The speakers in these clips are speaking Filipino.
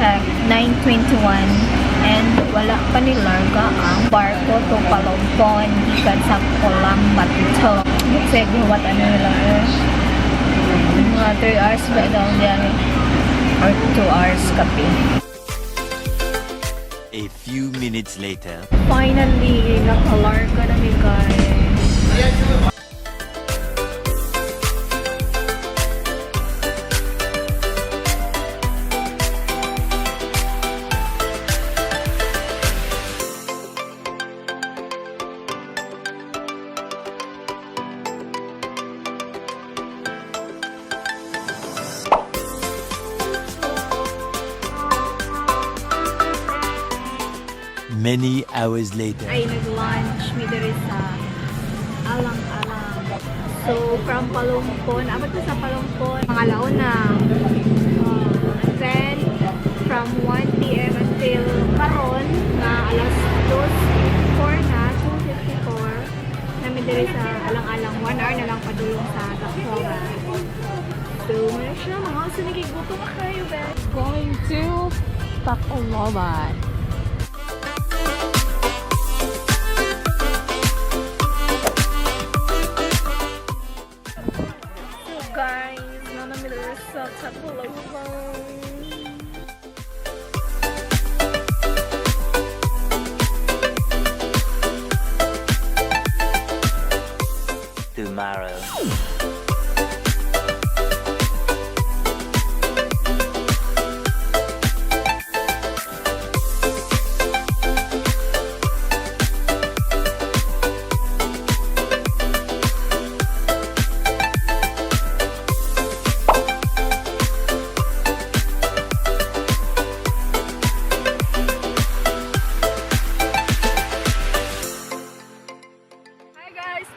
check 9:21 and wala pa ni larga ang barko to Palompon gikan sa Polambato. Kasi what ano nila mga 3 hours ba daw diyan or 2 hours kape. A few minutes later. Finally, nakalarga na ni guys. Many hours later. Ay, nag-lunch mi diri sa alang-alang. So, from Palompon, abot na sa Palompon, mga launa. Then, from 1 p.m. until karon na alas 2:04 na, 2:54, namin diri sa alang-alang. 1 hour na lang padulong sa Tacloban. So, muna siya, mga uso nagigutom na kayo, guys. Going to Tacloban. Guys, na namin sa Tacloban. Tomorrow.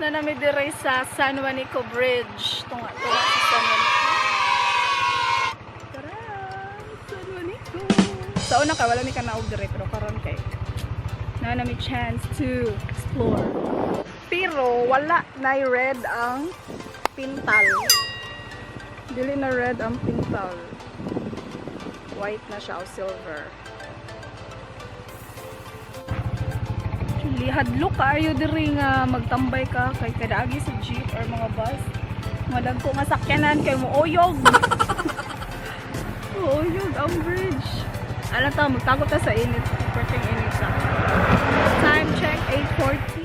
Na namin dire sa Juanico Bridge. Tunga sa Juanico. Tara! Juanico! Sa una ka, wala mi ka naog dire, pero karon kay na namin chance to explore. Pero wala na red ang pintal. Dili na red ang pintal. White na siya o silver. Hadlok kaayo diri nga magtambay ka kay kadaagi sa jeep or mga bus. Madagko nga sakyanan kay mo oyog. Oyog ang bridge. Ala ta magtago ta sa init, perfect init sa. Time check 8:40.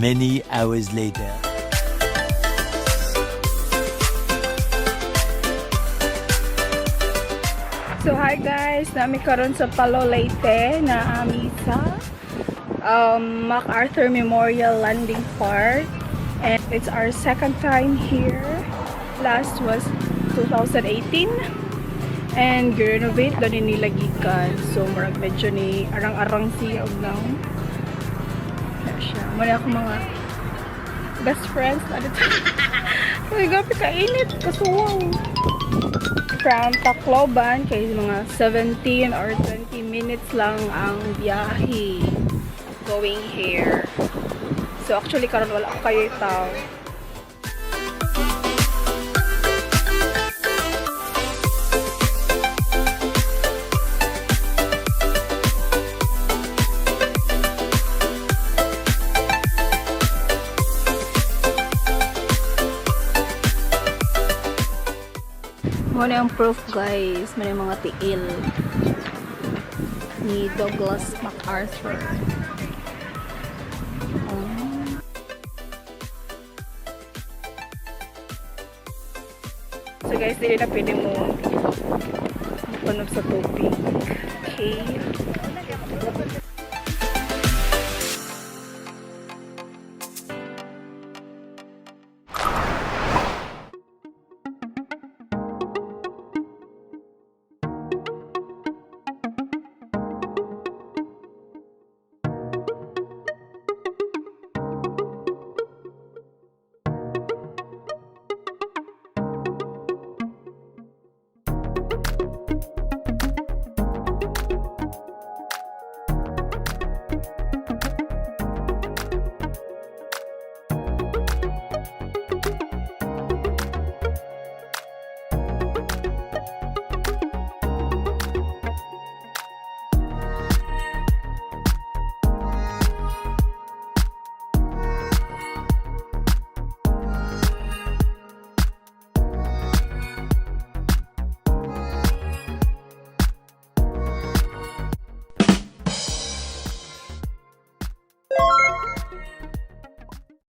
Many hours later. So hi guys, nami karon sa Palo Leyte na ami sa McArthur Memorial Landing Park, and it's our second time here. Last was 2018 and renovate na nila gikan, so murag medyo ni arang-arang siya og now. Siya. Muna ako mga best friends na dito. Uy, gabi kainit. Kasuwaw. From Tacloban, kay mga 17 or 20 minutes lang ang biyahe going here. So actually karon wala ko kayo tao. Muna yung proof guys, muna yung mga tiil ni Douglas MacArthur. So guys, hindi na pwede mo mapanog sa tubig. Okay.